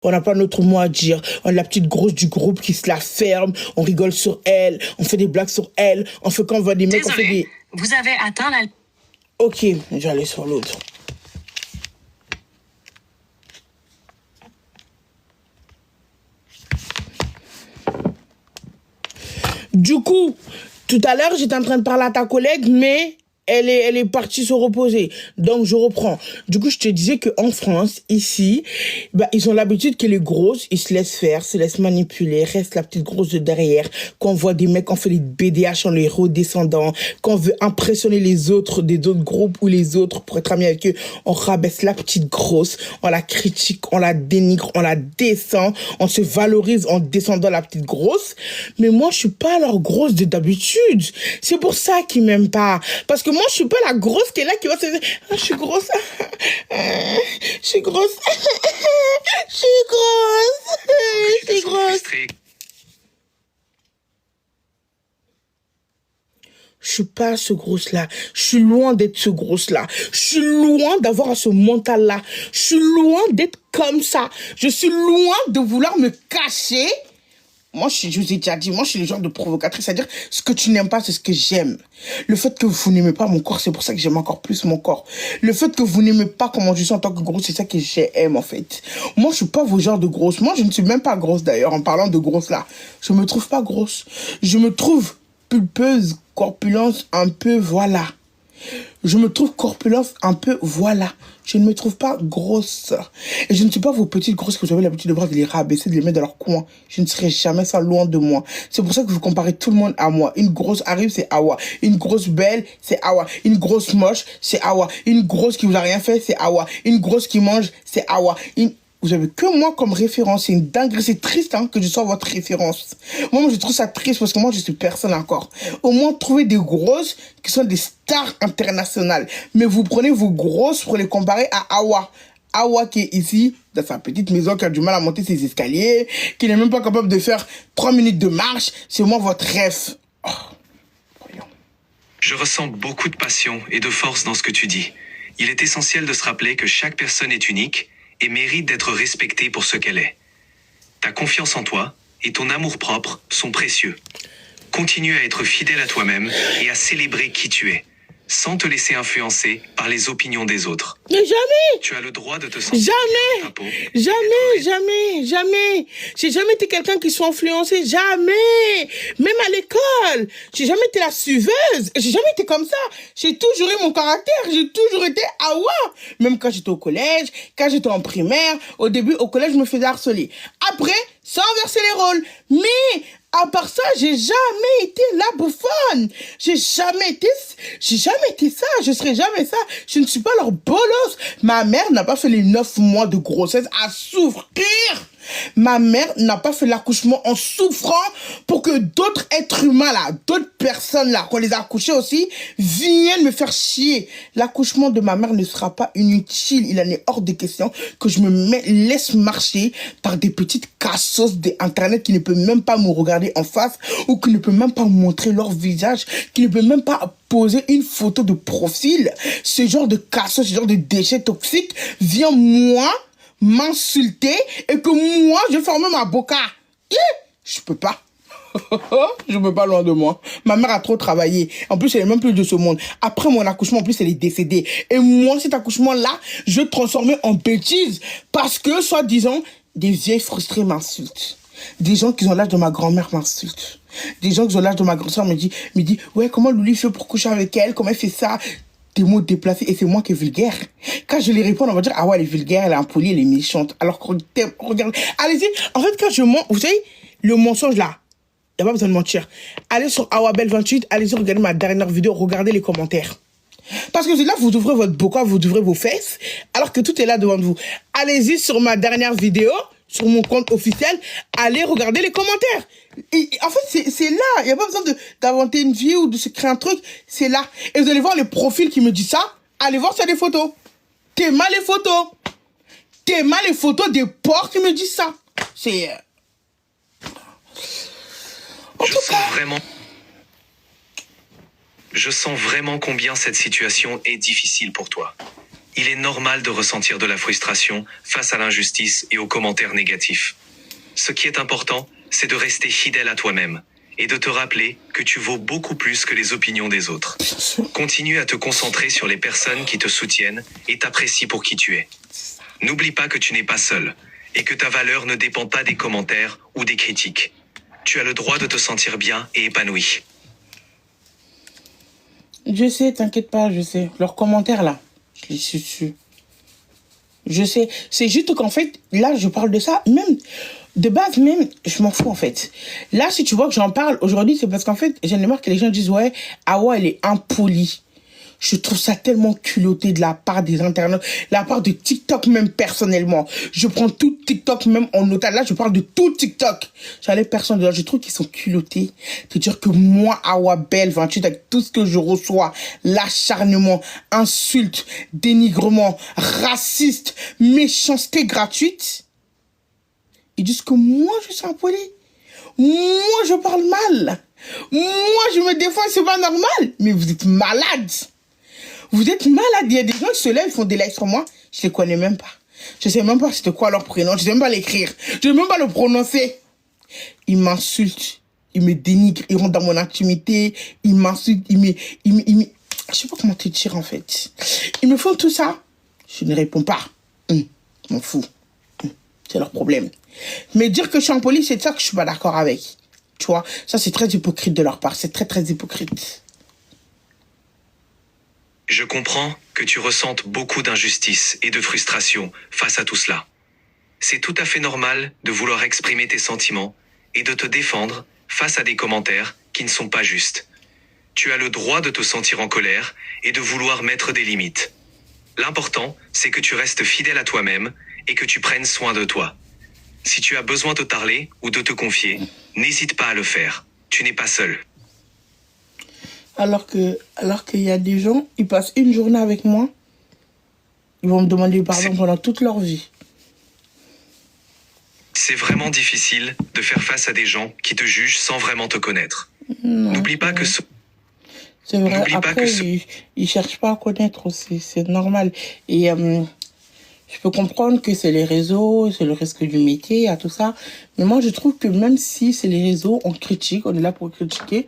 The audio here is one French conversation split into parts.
On n'a pas notre mot à dire. On est la petite grosse du groupe qui se la ferme. On rigole sur elle. On fait des blagues sur elle. On fait quand on voit des mecs, on fait des... Vous avez atteint la... Ok, je vais aller sur l'autre. Du coup, tout à l'heure, j'étais en train de parler à ta collègue, mais elle est partie se reposer. Donc, je reprends. Du coup, je te disais qu'en France, ici, ils ont l'habitude que les grosses, ils se laissent faire, se laissent manipuler, reste la petite grosse de derrière. Quand on voit des mecs, on fait les BDH en les redescendant. Quand on veut impressionner les autres, des autres groupes ou les autres pour être amis avec eux, on rabaisse la petite grosse, on la critique, on la dénigre, on la descend, on se valorise en descendant la petite grosse. Mais moi, je suis pas leur grosse de d'habitude. C'est pour ça qu'ils m'aiment pas. Parce que moi, je suis pas la grosse qui est là, qui va se dire, ah, je suis grosse, je suis grosse, je suis grosse, je suis grosse. Je suis pas ce grosse-là. Je suis loin d'être ce grosse-là. Je suis loin d'avoir ce mental-là. Je suis loin d'être comme ça. Je suis loin de vouloir me cacher. Moi, je vous ai déjà dit, moi, je suis le genre de provocatrice. C'est-à-dire, ce que tu n'aimes pas, c'est ce que j'aime. Le fait que vous n'aimez pas mon corps, c'est pour ça que j'aime encore plus mon corps. Le fait que vous n'aimez pas comment je suis en tant que grosse, c'est ça que j'aime, en fait. Moi, je suis pas vos genres de grosse. Moi, je ne suis même pas grosse, d'ailleurs, en parlant de grosse, là. Je me trouve pas grosse. Je me trouve pulpeuse, corpulence, un peu, voilà. Je me trouve corpulence un peu, voilà. Je ne me trouve pas grosse. Et je ne suis pas vos petites grosses que vous avez l'habitude de voir, de les rabaisser, de les mettre dans leur coin. Je ne serai jamais ça loin de moi. C'est pour ça que vous comparez tout le monde à moi. Une grosse arrive, c'est Awa. Une grosse belle, c'est Awa. Une grosse moche, c'est Awa. Une grosse qui vous a rien fait, c'est Awa. Une grosse qui mange, c'est Awa. Vous avez que moi comme référence. C'est une dinguerie. C'est triste que je sois votre référence. Moi, je trouve ça triste parce que moi, je suis personne encore. Au moins, trouvez des grosses qui sont des stars internationales. Mais vous prenez vos grosses pour les comparer à Awa. Awa qui est ici, dans sa petite maison, qui a du mal à monter ses escaliers, qui n'est même pas capable de faire 3 minutes de marche. C'est moi votre rêve. Oh, voyons. Je ressens beaucoup de passion et de force dans ce que tu dis. Il est essentiel de se rappeler que chaque personne est unique et mérite d'être respectée pour ce qu'elle est. Ta confiance en toi et ton amour-propre sont précieux. Continue à être fidèle à toi-même et à célébrer qui tu es, sans te laisser influencer par les opinions des autres. Mais jamais! Tu as le droit de te sentir jamais! bien dans ta peau. Jamais! J'ai jamais été quelqu'un qui soit influencé, jamais! Même à l'école, j'ai jamais été la suiveuse, j'ai jamais été comme ça. J'ai toujours eu mon caractère, j'ai toujours été Awa. Même quand j'étais au collège, quand j'étais en primaire, au début, au collège, je me faisais harceler. Après, ça a inversé les rôles. Mais à part ça, j'ai jamais été la bouffonne. J'ai jamais été ça. Je serai jamais ça. Je ne suis pas leur bolos. Ma mère n'a pas fait les 9 mois de grossesse à souffrir. Ma mère n'a pas fait l'accouchement en souffrant pour que d'autres êtres humains là, d'autres personnes là, qu'on les a accouchés aussi, viennent me faire chier. L'accouchement de ma mère ne sera pas inutile. Il en est hors de question que je laisse marcher par des petites cassos d'internet qui ne peuvent même pas me regarder en face ou qui ne peuvent même pas montrer leur visage, qui ne peuvent même pas poser une photo de profil. Ce genre de cassos, ce genre de déchets toxiques vient moi m'insulter et que moi, je ferme ma boca. Je peux pas. Je peux pas loin de moi. Ma mère a trop travaillé. En plus, elle est même plus de ce monde. Après mon accouchement, en plus, elle est décédée. Et moi, cet accouchement-là, je transformais en bêtise parce que, soi-disant, des vieilles frustrées m'insultent. Des gens qui ont l'âge de ma grand-mère m'insultent. Des gens qui ont l'âge de ma grand-sœur me disent, ouais, comment Louli fait pour coucher avec elle? Comment elle fait ça? Des mots déplacés et c'est moi qui est vulgaire. Quand je les réponds, on va dire, ah ouais, elle est vulgaire, elle est impolie, elle est méchante. Alors que, regardez, allez-y. En fait, quand je mens, vous savez, le mensonge là, il n'y a pas besoin de mentir. Allez sur Awabel28, allez-y regarder ma dernière vidéo, regardez les commentaires. Parce que là, vous ouvrez votre boca, vous ouvrez vos fesses, alors que tout est là devant vous. Allez-y sur ma dernière vidéo, sur mon compte officiel, allez regarder les commentaires. Et, en fait, c'est là. Il n'y a pas besoin d'inventer une vie ou de se créer un truc. C'est là. Et vous allez voir les profils qui me disent ça. Allez voir sur les photos. T'es mal les photos. T'es mal les photos des porcs qui me disent ça. C'est... Je sens vraiment combien cette situation est difficile pour toi. Il est normal de ressentir de la frustration face à l'injustice et aux commentaires négatifs. Ce qui est important, c'est de rester fidèle à toi-même et de te rappeler que tu vaux beaucoup plus que les opinions des autres. Continue à te concentrer sur les personnes qui te soutiennent et t'apprécient pour qui tu es. N'oublie pas que tu n'es pas seul et que ta valeur ne dépend pas des commentaires ou des critiques. Tu as le droit de te sentir bien et épanoui. Je sais, t'inquiète pas, je sais. Leurs commentaires, là, je les suis dessus. Je sais. C'est juste qu'en fait, là, je parle de ça, même, de base, même, je m'en fous, en fait. Là, si tu vois que j'en parle aujourd'hui, c'est parce qu'en fait, j'en ai marre que les gens disent, ouais, Awa, elle est impolie. Je trouve ça tellement culotté de la part des internautes, de la part de TikTok même personnellement. Je prends tout TikTok même en otage. Là, je parle de tout TikTok. J'allais personne de là. Je trouve qu'ils sont culottés. De dire que moi, Awa Belle 28, avec tout ce que je reçois, l'acharnement, insultes, dénigrement, raciste, méchanceté gratuite, ils disent que moi, je suis impoli. Moi, je parle mal. Moi, je me défends, c'est pas normal. Mais vous êtes malades. Vous êtes malade. Il y a des gens qui se lèvent, ils font des lives sur moi. Je les connais même pas. Je sais même pas c'était quoi leur prénom. Je sais même pas l'écrire. Je sais même pas le prononcer. Ils m'insultent. Ils me dénigrent. Ils rentrent dans mon intimité. Ils m'insultent. Je sais pas comment te dire en fait. Ils me font tout ça. Je ne réponds pas. Je m'en fous. C'est leur problème. Mais dire que je suis en police, c'est ça que je suis pas d'accord avec. Tu vois, ça c'est très hypocrite de leur part. C'est très très hypocrite. Je comprends que tu ressentes beaucoup d'injustice et de frustration face à tout cela. C'est tout à fait normal de vouloir exprimer tes sentiments et de te défendre face à des commentaires qui ne sont pas justes. Tu as le droit de te sentir en colère et de vouloir mettre des limites. L'important, c'est que tu restes fidèle à toi-même et que tu prennes soin de toi. Si tu as besoin de parler ou de te confier, n'hésite pas à le faire. Tu n'es pas seul. Alors qu'il y a des gens, ils passent une journée avec moi, ils vont me demander pardon pendant toute leur vie. C'est vraiment difficile de faire face à des gens qui te jugent sans vraiment te connaître. N'oublie pas que ce... C'est vrai, après, ils cherchent pas à connaître aussi, c'est normal. Et je peux comprendre que c'est les réseaux, c'est le risque du métier, à tout ça. Mais moi, je trouve que même si c'est les réseaux, on critique, on est là pour critiquer.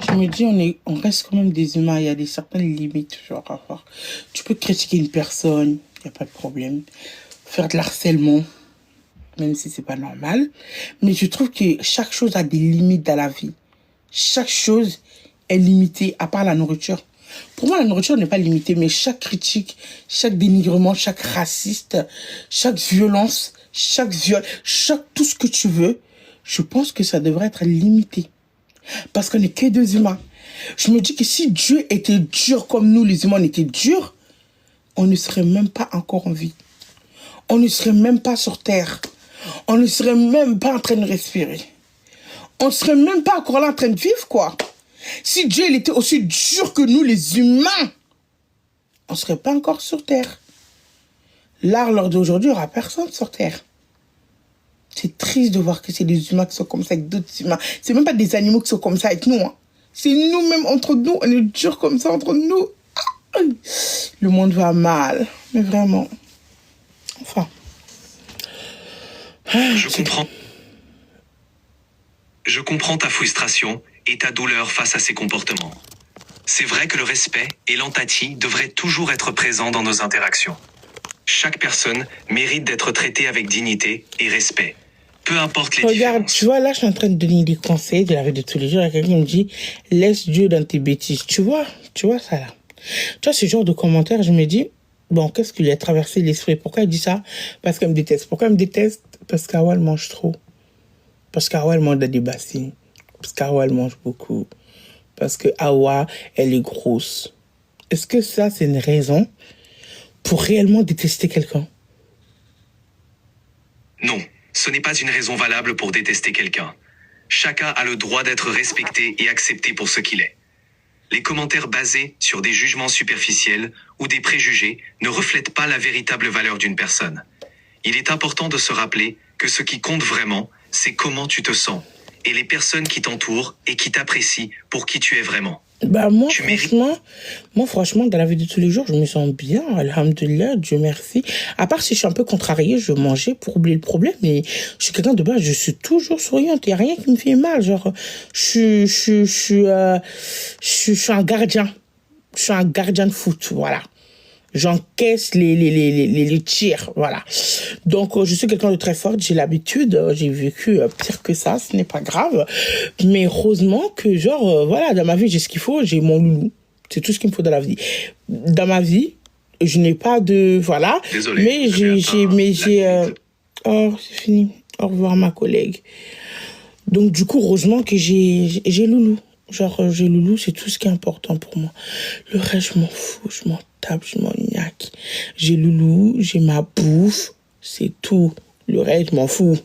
Je me dis, on reste quand même des humains. Il y a des certaines limites, genre, à voir. Tu peux critiquer une personne, il n'y a pas de problème. Faire de l'harcèlement, même si c'est pas normal. Mais je trouve que chaque chose a des limites dans la vie. Chaque chose est limitée, à part la nourriture. Pour moi, la nourriture n'est pas limitée, mais chaque critique, chaque dénigrement, chaque raciste, chaque violence, chaque viol, tout ce que tu veux, je pense que ça devrait être limité. Parce qu'on n'est que deux humains. Je me dis que si Dieu était dur comme nous, les humains, on était durs, on ne serait même pas encore en vie. On ne serait même pas sur Terre. On ne serait même pas en train de respirer. On ne serait même pas encore là en train de vivre, quoi. Si Dieu il était aussi dur que nous, les humains, on ne serait pas encore sur Terre. Là, lors d'aujourd'hui, il n'y aura personne sur Terre. C'est triste de voir que c'est des humains qui sont comme ça avec d'autres humains. C'est même pas des animaux qui sont comme ça avec nous. Hein. C'est nous-mêmes, entre nous, on est durs comme ça entre nous. Le monde va mal. Mais vraiment. Enfin. Je comprends ta frustration et ta douleur face à ces comportements. C'est vrai que le respect et l'empathie devraient toujours être présents dans nos interactions. Chaque personne mérite d'être traitée avec dignité et respect. Peu importe les Regarde, différences. tu vois, là, je suis en train de donner des conseils de la vie de tous les jours. Il y a quelqu'un qui me dit, laisse Dieu dans tes bêtises. Tu vois ça, là. Tu vois, ce genre de commentaires, je me dis, bon, qu'est-ce qui lui a traversé l'esprit? Pourquoi il dit ça? Parce qu'elle me déteste. Pourquoi elle me déteste? Parce qu'Awa, elle mange trop. Parce qu'Awa, elle mange dans des bassines. Parce qu'Awa, elle mange beaucoup. Parce que Awa, elle est grosse. Est-ce que ça, c'est une raison pour réellement détester quelqu'un? Non, ce n'est pas une raison valable pour détester quelqu'un. Chacun a le droit d'être respecté et accepté pour ce qu'il est. Les commentaires basés sur des jugements superficiels ou des préjugés ne reflètent pas la véritable valeur d'une personne. Il est important de se rappeler que ce qui compte vraiment, c'est comment tu te sens et les personnes qui t'entourent et qui t'apprécient pour qui tu es vraiment. Bah moi Tu mérites- franchement, dans la vie de tous les jours, je me sens bien, alhamdoulilah, Dieu merci. À part si je suis un peu contrariée, je vais manger pour oublier le problème, mais je suis quelqu'un de base, je suis toujours souriante, il n'y a rien qui me fait mal, genre, je suis un gardien. Je suis un gardien de foot, voilà. J'encaisse les tirs, voilà. Donc, je suis quelqu'un de très fort, j'ai l'habitude, j'ai vécu pire que ça, ce n'est pas grave. Mais heureusement que, genre, voilà, dans ma vie, j'ai ce qu'il faut, j'ai mon loulou. C'est tout ce qu'il me faut dans la vie. Dans ma vie, je n'ai pas de... Voilà. Désolé, Mais oh, c'est fini. Au revoir, ma collègue. Donc, du coup, heureusement que j'ai loulou. Genre, j'ai loulou, c'est tout ce qui est important pour moi. Le reste, je m'en fous, je m'en tape, je m'en niaque. J'ai loulou, j'ai ma bouffe, c'est tout. Le reste, je m'en fous.